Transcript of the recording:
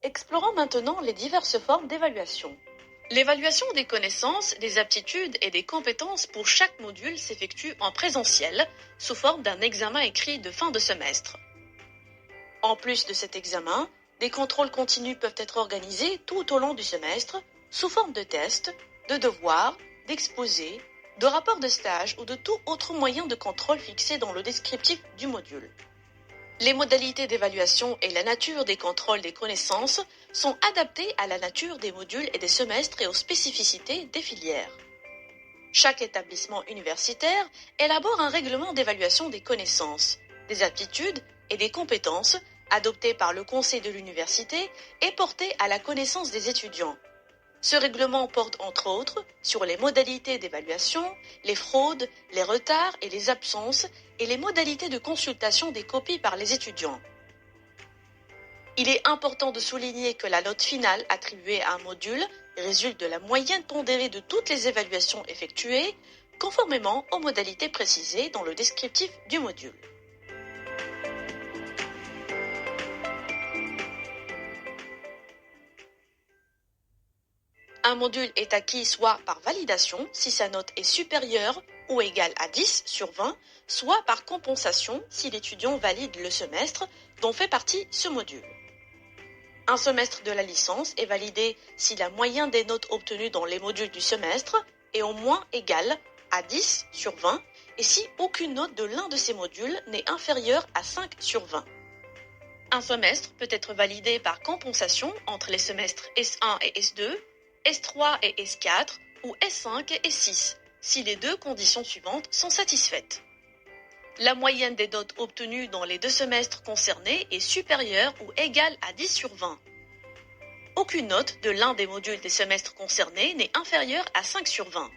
Explorons maintenant les diverses formes d'évaluation. L'évaluation des connaissances, des aptitudes et des compétences pour chaque module s'effectue en présentiel, sous forme d'un examen écrit de fin de semestre. En plus de cet examen, des contrôles continus peuvent être organisés tout au long du semestre, sous forme de tests, de devoirs, d'exposés, de rapports de stage ou de tout autre moyen de contrôle fixé dans le descriptif du module. Les modalités d'évaluation et la nature des contrôles des connaissances sont adaptées à la nature des modules et des semestres et aux spécificités des filières. Chaque établissement universitaire élabore un règlement d'évaluation des connaissances, des aptitudes et des compétences adopté par le conseil de l'université et porté à la connaissance des étudiants. Ce règlement porte entre autres sur les modalités d'évaluation, les fraudes, les retards et les absences et les modalités de consultation des copies par les étudiants. Il est important de souligner que la note finale attribuée à un module résulte de la moyenne pondérée de toutes les évaluations effectuées, conformément aux modalités précisées dans le descriptif du module. Un module est acquis soit par validation, si sa note est supérieure ou égale à 10 sur 20, soit par compensation, si l'étudiant valide le semestre dont fait partie ce module. Un semestre de la licence est validé si la moyenne des notes obtenues dans les modules du semestre est au moins égale à 10 sur 20 et si aucune note de l'un de ces modules n'est inférieure à 5 sur 20. Un semestre peut être validé par compensation entre les semestres S1 et S2, S3 et S4 ou S5 et S6, si les deux conditions suivantes sont satisfaites. La moyenne des notes obtenues dans les deux semestres concernés est supérieure ou égale à 10 sur 20. Aucune note de l'un des modules des semestres concernés n'est inférieure à 5 sur 20.